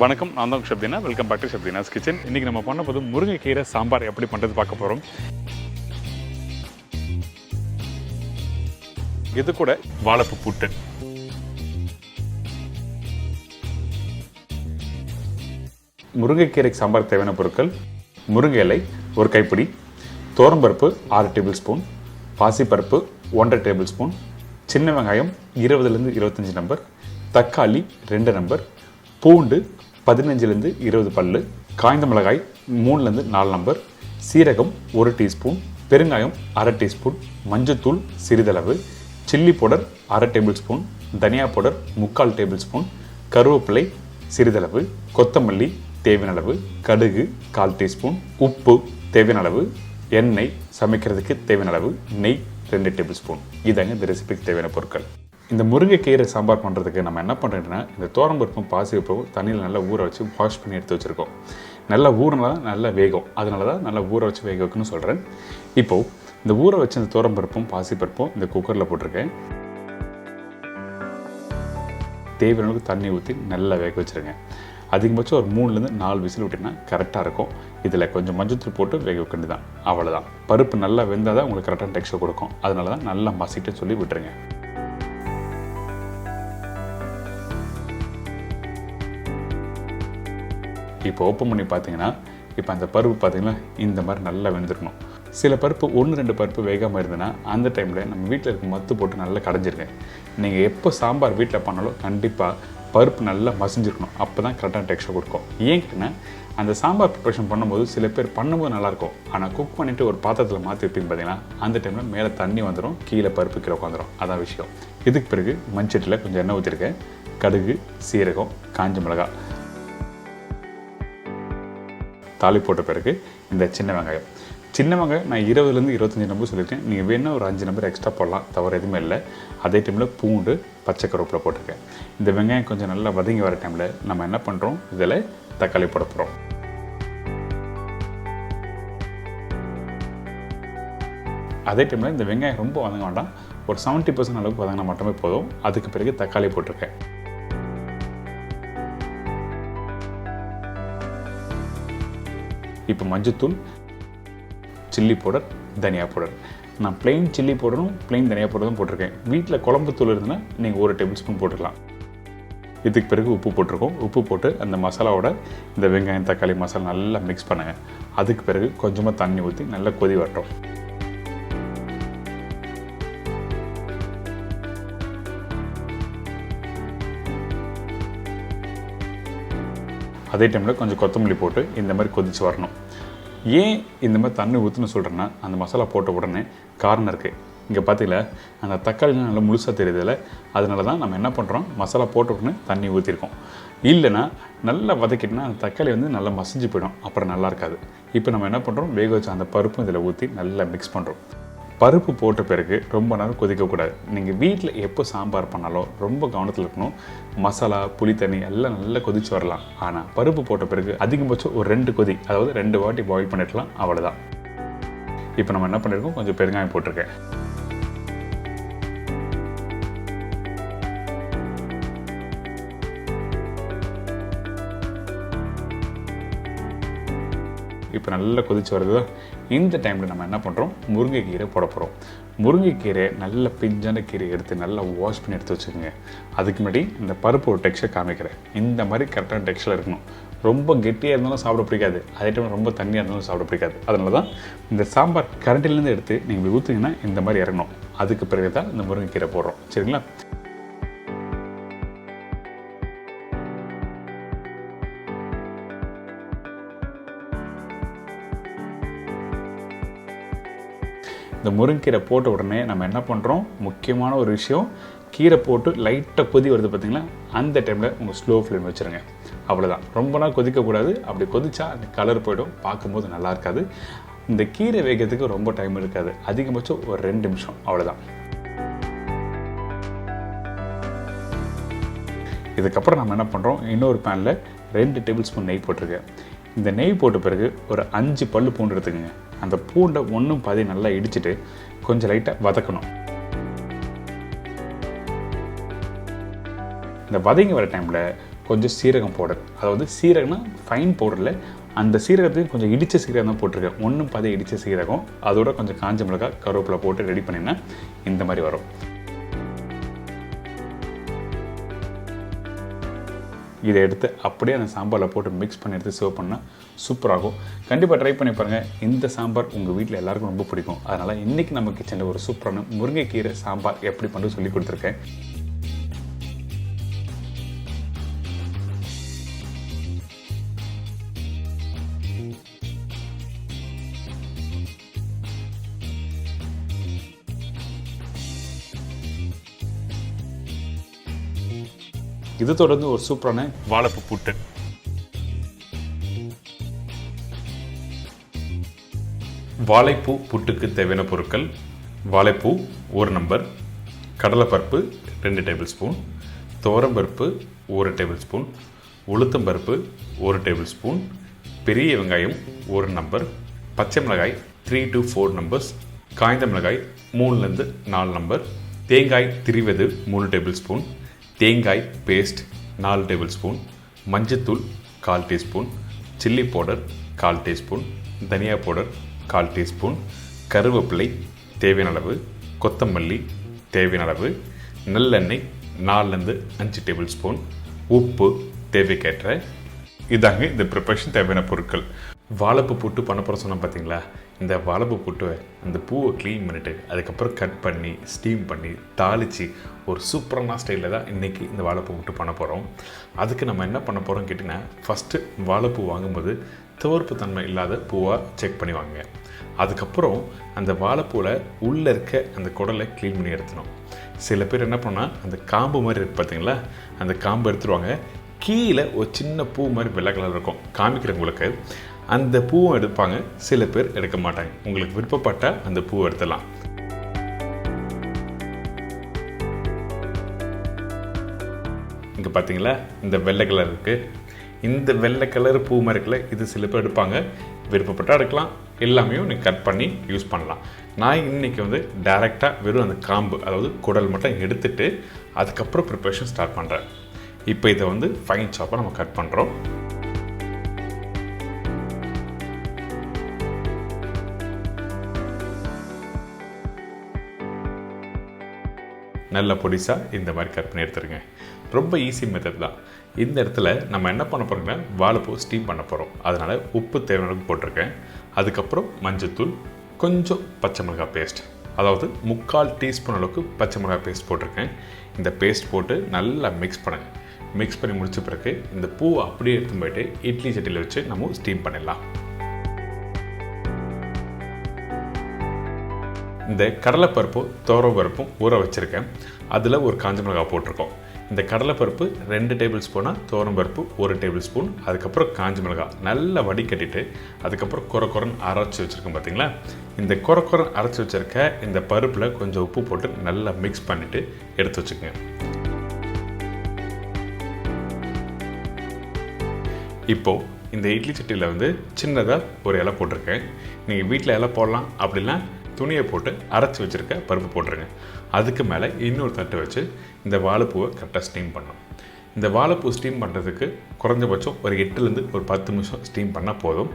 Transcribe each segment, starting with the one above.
வணக்கம், நான் தான் Shabdeena. Welcome back to Shabdeena's kitchen. இன்றைக்கி நம்ம பண்ண போது முருங்கைக்கீரை சாம்பார் எப்படி பண்ணுறது பார்க்க போகிறோம். இது கூட வாழைப்பூ புட்டு, முருங்கைக்கீரைக்கு சாம்பார் தேவையான பொருட்கள்: முருங்கை இலை 1 கைப்பிடி, தோரம்பருப்பு 6 டேபிள் ஸ்பூன், பாசிப்பருப்பு 1.5 டேபிள் ஸ்பூன், சின்ன வெங்காயம் 20லேருந்து 25 நம்பர், தக்காளி 2 நம்பர், பூண்டு 15லேருந்து 20 பல்லு, காய்ந்த மிளகாய் 3லேருந்து 4 நம்பர், சீரகம் 1 டீஸ்பூன், பெருங்காயம் அரை டீஸ்பூன், மஞ்சத்தூள் சிறிதளவு, சில்லி பவுடர் அரை டேபிள் ஸ்பூன், தனியா பவுடர் 3/4 டேபிள் ஸ்பூன், கருவேப்பிலை சிறிதளவு, கொத்தமல்லி தேவையான அளவு, கடுகு 1/4 டீஸ்பூன், உப்பு தேவையான அளவு, எண்ணெய் சமைக்கிறதுக்கு தேவையான அளவு, நெய் 2 டேபிள் ஸ்பூன். இதாங்க இந்த ரெசிபிக்கு தேவையான பொருட்கள். இந்த முருங்கைக்கீரை சாம்பார் பண்ணுறதுக்கு நம்ம என்ன பண்ணுறோம்னா, இந்த தோரம்பருப்பும் பாசிப்பருப்பும் தண்ணியில் நல்லா ஊற வச்சு வாஷ் பண்ணி எடுத்து வச்சுருக்கோம். நல்லா ஊறினா தான் நல்லா வேகும், அதனால தான் நல்லா ஊற வச்சு வேக வைக்கணும்னு சொல்கிறேன். இப்போது இந்த ஊற வச்சு இந்த தோரம்பருப்பும் பாசிப்பருப்பும் இந்த குக்கரில் போட்டிருக்கேன். தேவையான அளவுக்கு தண்ணி ஊற்றி நல்லா வேக வச்சுருங்க. அதிகபட்சம் ஒரு 3லேருந்து 4 விசில் விட்டிங்கன்னா கரெக்டாக இருக்கும். இதில் கொஞ்சம் மஞ்சத்தூள் போட்டு வேக வைக்க வேண்டியதான், அவ்வளோதான். பருப்பு நல்லா வெந்தால் தான் உங்களுக்கு கரெக்டான டெக்ஸ்சர் கொடுக்கும். அதனால தான் நல்லா மசிட்டு சொல்லி விட்டுருங்க. இப்போ ஓப்பன் பண்ணி பார்த்தீங்கன்னா, இப்போ அந்த பருப்பு பார்த்தீங்கன்னா இந்த மாதிரி நல்லா வெந்திருக்கணும். சில பருப்பு 1-2 பருப்பு வேகாமல் இருந்ததுன்னா அந்த டைமில் நம்ம வீட்டில் இருக்க மத்து போட்டு நல்லா கடைஞ்சிருங்க. நீங்கள் எப்போ சாம்பார் வீட்டில் பண்ணாலும் கண்டிப்பாக பருப்பு நல்லா மசிஞ்சிருக்கணும். அப்போ தான் கரெக்டான டெக்ஸ்சர் கொடுக்கும். ஏன் கேட்டிங்கன்னா, அந்த சாம்பார் ப்ரிப்பரேஷன் பண்ணும்போது சில பேர் பண்ணும்போது நல்லாயிருக்கும், ஆனால் குக் பண்ணிவிட்டு ஒரு பாத்திரத்தில் மாற்றி வைப்பீங்க பார்த்தீங்கன்னா, அந்த டைமில் மேலே தண்ணி வந்துடும், கீழே பருப்பு கீழே உட்காந்துரும். அதான் விஷயம். இதுக்கு பிறகு மண்சட்டியில் கொஞ்சம் எண்ணெய் ஊற்றிருக்கேன். கடுகு, சீரகம், காஞ்ச மிளகாய் தாளி போட்ட பிறகு இந்த சின்ன வெங்காயம் நான் 20லேருந்து 25 நம்பர் சொல்லியிருக்கேன். நீங்கள் வேணால் ஒரு 5 நம்பர் எக்ஸ்ட்ரா போடலாம், தவிர எதுவுமே இல்லை. அதே டைமில் பூண்டு, பச்சை கருவேப்பிலை போட்டிருக்கேன். இந்த வெங்காயம் கொஞ்சம் நல்லா வதங்கி வர டைமில் நம்ம என்ன பண்ணுறோம், இதில் தக்காளி போட போகிறோம். அதே டைமில் இந்த வெங்காயம் ரொம்ப வதங்க வேண்டாம், ஒரு 70% அளவுக்கு வதங்கினா மட்டுமே போதும். அதுக்கு பிறகு தக்காளி போட்டிருக்கேன். இப்போ மஞ்சத்தூள், சில்லி பவுடர், தனியா பவுடர். நான் பிளெயின் சில்லி பவுடரும் பிளெயின் தனியா பவுடரும் போட்டிருக்கேன். வீட்டில் குழம்பு தூள் இருந்ததுன்னா நீங்கள் 1 டேபிள் ஸ்பூன் போட்டுக்கலாம். இதுக்கு பிறகு உப்பு போட்டிருக்கோம். உப்பு போட்டு அந்த மசாலாவோட இந்த வெங்காயம் தக்காளி மசாலா நல்லா மிக்ஸ் பண்ணுங்கள். அதுக்கு பிறகு கொஞ்சமாக தண்ணி ஊற்றி நல்லா கொதி வரட்டும். அதே டைமில் கொஞ்சம் கொத்தமல்லி போட்டு இந்த மாதிரி கொதித்து வரணும். ஏன் இந்த மாதிரி தண்ணி ஊற்றுன்னு சொல்கிறேன்னா, அந்த மசாலா போட்ட உடனே காரணம் இருக்குது. இங்கே பார்த்தீங்களா, அந்த தக்காளிலாம் நல்லா முழுசாக தெரியுதில்ல, அதனால தான் நம்ம என்ன பண்ணுறோம், மசாலா போட்ட உடனே தண்ணி ஊற்றிருக்கோம். இல்லைன்னா நல்லா வதக்கிட்டோன்னா அந்த தக்காளி நல்லா மசிஞ்சு போயிடும், அப்புறம் நல்லா இருக்காது. இப்போ நம்ம என்ன பண்ணுறோம், வேக வச்ச அந்த பருப்பும் இதில் ஊற்றி நல்லா மிக்ஸ் பண்ணுறோம். பருப்பு போட்ட பிறகு ரொம்ப நேரம் கொதிக்கக்கூடாது. நீங்கள் வீட்டில் எப்போ சாம்பார் பண்ணாலும் ரொம்ப கவனத்தில் இருக்கணும். மசாலா, புளி தண்ணி எல்லாம் நல்லா கொதித்து வரலாம். ஆனால் பருப்பு போட்ட பிறகு அதிகபட்சம் ஒரு 2 கொதி, அதாவது 2 வாட்டி பாயில் பண்ணிடலாம், அவ்வளோதான். இப்போ நம்ம என்ன பண்ணியிருக்கோம், கொஞ்சம் பெருங்காயம் போட்டிருக்கேன். இப்போ நல்லா கொதிச்சு வருது. இந்த டைமில் நம்ம என்ன பண்ணுறோம், முருங்கைக்கீரை போட போகிறோம். முருங்கைக்கீரை நல்ல பிஞ்சான கீரை எடுத்து நல்லா வாஷ் பண்ணி எடுத்து வச்சுக்கோங்க. அதுக்கு முன்னாடி இந்த பருப்பு ஒரு டெக்ஸ்சர் காமிக்கிறேன். இந்த மாதிரி கரெக்டான டெக்ஸ்சர் இருக்கணும். ரொம்ப கெட்டியாக இருந்தாலும் சாப்பிட பிடிக்காது, அதே டைம் ரொம்ப தண்ணியாக இருந்தாலும் சாப்பிட பிடிக்காது. அதனால தான் இந்த சாம்பார் கரண்டிலேருந்து எடுத்து நீங்கள் ஊற்றிங்கன்னா இந்த மாதிரி இறங்கணும். அதுக்கு பிறகு தான் இந்த முருங்கைக்கீரை போடுறோம், சரிங்களா? இந்த முருங்கீரை போட்ட உடனே நம்ம என்ன பண்ணுறோம், முக்கியமான ஒரு விஷயம், கீரை போட்டு லைட்டாக கொதி வருது பார்த்தீங்களா, அந்த டைமில் உங்கள் ஸ்லோ ஃப்ளேம் வச்சுருங்க. அவ்வளோதான். ரொம்ப நாள் கொதிக்கக்கூடாது. அப்படி கொதிச்சா அந்த கலர் போய்டும், பார்க்கும்போது நல்லா இருக்காது. இந்த கீரை வேகிறதுக்கு ரொம்ப டைம் இருக்காது, அதிகபட்சம் ஒரு 2 நிமிஷம், அவ்வளோதான். இதுக்கப்புறம் நம்ம என்ன பண்ணுறோம், இன்னொரு பேனில் 2 டேபிள் ஸ்பூன் நெய் போட்டிருக்கேன். இந்த நெய் போட்ட பிறகு ஒரு 5 பல்லு பூண்டு எடுத்துக்கோங்க. அந்த பூண்டை 1 நல்லா இடிச்சிட்டு கொஞ்சம் லைட்டாக வதக்கணும். இந்த வதங்கி வர டைமில் கொஞ்சம் சீரகம் பவுடர், அதாவது சீரகம்னா ஃபைன் பவுடரில் அந்த சீரகத்தையும் கொஞ்சம் இடித்த சீரகம் தான் போட்டிருக்கேன். 1/10 இடித்த சீரகம், அதோட கொஞ்சம் காஞ்ச மிளகாய், கருவேப்பிலை போட்டு ரெடி பண்ணிங்கன்னா இந்த மாதிரி வரும். இதை எடுத்து அப்படியே அந்த சாம்பாரில் போட்டு மிக்ஸ் பண்ணி எடுத்து சர்வ் பண்ணால் சூப்பராகும். கண்டிப்பாக ட்ரை பண்ணி பாருங்கள். இந்த சாம்பார் உங்கள் வீட்டில் எல்லாருக்கும் ரொம்ப பிடிக்கும். அதனால் இன்றைக்கி நம்ம கிச்சனில் ஒரு சூப்பரான முருங்கைக்கீரை சாம்பார் எப்படி பண்ணி சொல்லி கொடுத்துருக்கேன். இது தொடர்ந்து ஒரு சூப்பரான வாழைப்பூ புட்டு. வாழைப்பூ புட்டுக்கு தேவையான பொருட்கள்: வாழைப்பூ 1 நம்பர், கடலைப்பருப்பு 2 டேபிள் ஸ்பூன், துவரம்பருப்பு 1 டேபிள் ஸ்பூன், உளுத்தம்பருப்பு 1 டேபிள் ஸ்பூன், பெரிய வெங்காயம் 1 நம்பர், பச்சை மிளகாய் 3 to 4 நம்பர்ஸ், காய்ந்த மிளகாய் 3 to 4 நம்பர், தேங்காய் திருவது 3 டேபிள் ஸ்பூன், தேங்காய் பேஸ்ட் 4 டேபிள் ஸ்பூன், மஞ்சத்தூள் 1/4 டீஸ்பூன், சில்லி பவுடர் 1/4 டீஸ்பூன், தனியா பவுடர் 1/4 டீஸ்பூன், கருவேப்பிலை தேவையான அளவு, கொத்தமல்லி தேவையான அளவு, நல்லெண்ணெய் 4 to 5 டேபிள் ஸ்பூன், உப்பு தேவைக்கேற்ற. இதாங்க இந்த ப்ரிப்பரேஷன் தேவையான பொருட்கள். வாழைப்பூ புட்டு பண்ண போகிற சொன்னால் பார்த்தீங்களா, இந்த வாழைப்பூ புட்டுவை அந்த பூவை க்ளீன் பண்ணிவிட்டு அதுக்கப்புறம் கட் பண்ணி ஸ்டீம் பண்ணி தாளித்து ஒரு சூப்பரான ஸ்டைலில் தான் இன்றைக்கி இந்த வாழைப்பூ புட்டு பண்ண போகிறோம். அதுக்கு நம்ம என்ன பண்ண போகிறோம் கேட்டிங்கன்னா, ஃபஸ்ட்டு வாழைப்பூ வாங்கும்போது துவர்ப்பு தன்மை இல்லாத பூவாக செக் பண்ணி வாங்க. அதுக்கப்புறம் அந்த வாழைப்பூவில் உள்ளே இருக்க அந்த குடலை க்ளீன் பண்ணி எடுத்துணும். சில பேர் என்ன பண்ணால் அந்த காம்பு மாதிரி இருக்குது பார்த்தீங்களா, அந்த காம்பு எடுத்துருவாங்க. கீழே ஒரு சின்ன பூ மாதிரி வெள்ளை கலர் இருக்கும், காமிக்கிறவங்களுக்கு அந்த பூவும் எடுப்பாங்க. சில பேர் எடுக்க மாட்டாங்க. உங்களுக்கு விருப்பப்பட்டால் அந்த பூவை எடுத்துடலாம். இங்கே பார்த்தீங்களா இந்த வெள்ளை கலர் இருக்குது. இந்த வெள்ளை கலர் பூ மாதிரி இருக்குல்ல, இது சில பேர் எடுப்பாங்க. விருப்பப்பட்டால் எடுக்கலாம், எல்லாமே நீங்கள் கட் பண்ணி யூஸ் பண்ணலாம். நான் இன்றைக்கி டைரெக்டாக வெறும் அந்த காம்பு, அதாவது குடல் மட்டும் எடுத்துகிட்டு அதுக்கப்புறம் ப்ரிப்பரேஷன் ஸ்டார்ட் பண்ணுறேன். இப்போ இதை ஃபைன் சாப்பாக நம்ம கட் பண்ணுறோம். நல்ல பொடிசாக இந்த மாதிரி கட் பண்ணி எடுத்துருங்க. ரொம்ப ஈஸி மெத்தட் தான். இந்த இடத்துல நம்ம என்ன பண்ண போகிறோம்னா, வாழைப்பூ ஸ்டீம் பண்ண போகிறோம். அதனால் உப்பு தேவையான போட்டிருக்கேன். அதுக்கப்புறம் மஞ்சத்தூள், கொஞ்சம் பச்சை மிளகாய் பேஸ்ட், அதாவது 3/4 டீஸ்பூன் அளவுக்கு பச்சை மிளகாய் பேஸ்ட் போட்டிருக்கேன். இந்த பேஸ்ட் போட்டு நல்லா மிக்ஸ் பண்ணுங்கள். மிக்ஸ் பண்ணி முடிச்ச பிறகு இந்த பூவை அப்படியே எடுத்து போயிட்டு இட்லி சட்டியில் வச்சு நம்ம ஸ்டீம் பண்ணிடலாம். இந்த கடலைப்பருப்பும் துவரம்பருப்பும் ஊற வச்சுருக்கேன். அதில் ஒரு காஞ்ச மிளகாய் போட்டிருக்கோம். இந்த கடலைப்பருப்பு 2 டேபிள் ஸ்பூனாக, துவரம்பருப்பு 1 டேபிள் ஸ்பூன், அதுக்கப்புறம் காஞ்ச மிளகாய் நல்லா வடிகட்டிட்டு அதுக்கப்புறம் குறன்னு அரைச்சி வச்சுருக்கோம் பார்த்தீங்களா. இந்த குறன்னு அரைச்சி வச்சுருக்க இந்த பருப்பில் கொஞ்சம் உப்பு போட்டு நல்லா மிக்ஸ் பண்ணிவிட்டு எடுத்து வச்சுக்கோங்க. இப்போது இந்த இட்லி சட்டியில் சின்னதாக ஒரு இலை போட்டிருக்கேன். நீங்கள் வீட்டில் இலை போடலாம், அப்படிலாம் துணியை போட்டு அரைச்சி வச்சுருக்க பருப்பு போட்டுருங்க. அதுக்கு மேலே இன்னொரு தட்டு வச்சு இந்த வாழைப்பூவை கரெக்டாக ஸ்டீம் பண்ணணும். இந்த வாழைப்பூ ஸ்டீம் பண்ணுறதுக்கு குறைஞ்சபட்சம் ஒரு 8 to 10 நிமிஷம் ஸ்டீம் பண்ணால் போதும்.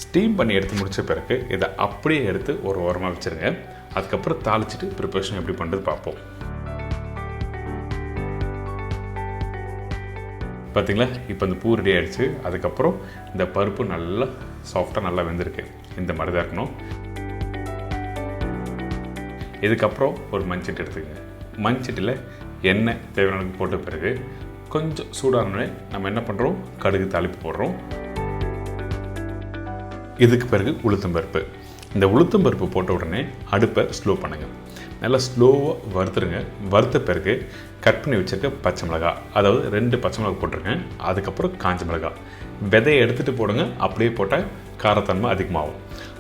ஸ்டீம் பண்ணி எடுத்து முடித்த பிறகு இதை அப்படியே எடுத்து ஒரு ஓரமாக வச்சுருங்க. அதுக்கப்புறம் தாளிச்சிட்டு ப்ரிப்பரேஷன் எப்படி பண்ணுறது பார்ப்போம். பார்த்திங்களா, இப்போ இந்த பூ ரெடி ஆகிடுச்சு. அதுக்கப்புறம் இந்த பருப்பு நல்லா சாஃப்டாக நல்லா வெந்திருக்கு. இந்த மாதிரி தான் இருக்கணும். இதுக்கப்புறம் ஒரு மண்சட்டி எடுத்துக்கங்க. மண்சட்டியில் எண்ணெய் தேவையான போட்ட பிறகு கொஞ்சம் சூடானே நம்ம என்ன பண்ணுறோம், கடுகு தாளிப்பு போடுறோம். இதுக்கு பிறகு உளுத்தம்பருப்பு. இந்த உளுத்தம்பருப்பு போட்ட உடனே அடுப்பை ஸ்லோ பண்ணுங்கள். நல்லா ஸ்லோவாக வறுத்துருங்க. வறுத்த பிறகு கட் பண்ணி வச்சுருக்க பச்சை மிளகாய், அதாவது 2 பச்சை மிளகாய் போட்டிருக்கேன். அதுக்கப்புறம் காஞ்ச மிளகாய், விதையை எடுத்துகிட்டு போடுங்க, அப்படியே போட்டால் காரத்தன்மை அதிகமாகும்.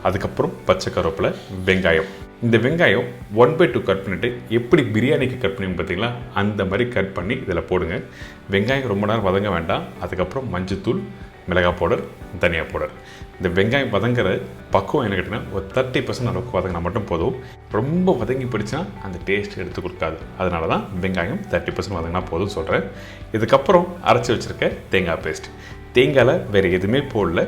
அதுக்கப்புறம் பச்சை கருவேப்பிலை, வெங்காயம். இந்த வெங்காயம் 1/2 கட் பண்ணிவிட்டு எப்படி பிரியாணிக்கு கட் பண்ணி பார்த்தீங்களா, அந்த மாதிரி கட் பண்ணி இதில் போடுங்க. வெங்காயம் ரொம்ப நேரம் வதங்க வேண்டாம். அதுக்கப்புறம் மஞ்சத்தூள், மிளகாய் பவுடர், தனியா பவுடர். இந்த வெங்காயம் வதங்குற பக்குவம் என்ன கேட்டிங்கன்னா ஒரு 30% அளவுக்கு வதங்கினா மட்டும் போதும். ரொம்ப வதங்கி போயிடுச்சுன்னா அந்த டேஸ்ட் எடுத்து கொடுக்காது. அதனால தான் வெங்காயம் 30% வதங்கினா போதும் சொல்கிறேன். இதுக்கப்புறம் அரைச்சி வச்சுருக்க தேங்காய் பேஸ்ட். தேங்காயில் வேறு எதுவுமே போடல,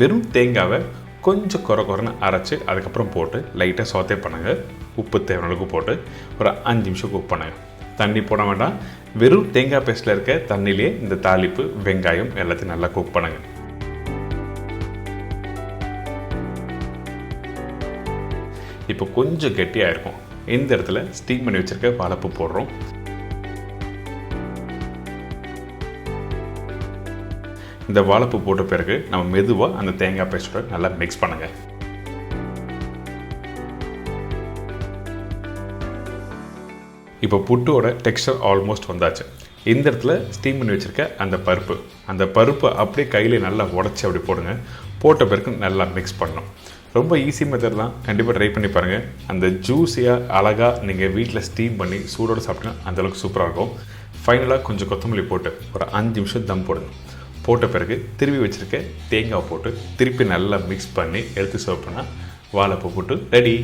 வெறும் தேங்காவை கொஞ்சம் குறைன்னு அரைச்சி அதுக்கப்புறம் போட்டு லைட்டாக சோத்தே பண்ணுங்கள். உப்பு தேவையான அளவுக்கு போட்டு ஒரு 5 நிமிஷம் குக் பண்ணுங்கள். தண்ணி போட வேண்டாம், வெறும் தேங்காய் பேஸ்ட்டில் இருக்க தண்ணியிலே இந்த தாளிப்பு வெங்காயம் எல்லாத்தையும் நல்லா குக் பண்ணுங்கள். இப்போ கொஞ்சம் கெட்டியாக இருக்கும். இந்த இடத்துல ஸ்டீம் பண்ணி வச்சுருக்க வாழைப்பூ போடுறோம். இந்த வாழைப்பூ போட்ட பிறகு நம்ம மெதுவாக அந்த தேங்காய் பேஸ்ட்டோட நல்லா மிக்ஸ் பண்ணுங்கள். இப்போ புட்டோட டெக்ஸ்டர் ஆல்மோஸ்ட் வந்தாச்சு. இந்த இடத்துல ஸ்டீம் பண்ணி வச்சுருக்க அந்த பருப்பை அப்படியே கையில் நல்லா உடச்சி அப்படி போடுங்க. போட்ட பிறகு நல்லா மிக்ஸ் பண்ணணும். ரொம்ப ஈஸி மெத்தட் தான், கண்டிப்பாக ட்ரை பண்ணி பாருங்கள். அந்த ஜூஸியாக அழகாக நீங்கள் வீட்டில் ஸ்டீம் பண்ணி சூடோடு சாப்பிட்டீங்கன்னா அந்தளவுக்கு சூப்பராக இருக்கும். ஃபைனலாக கொஞ்சம் கொத்தமல்லி போட்டு ஒரு 5 நிமிஷம் தம் போடுங்க. போட்ட பிறகு திருப்பி வச்சுருக்க தேங்காய் போட்டு திருப்பி நல்லா மிக்ஸ் பண்ணி எடுத்து சர்வ் பண்ணால் வாழைப்பூ புட்டு ரெடி.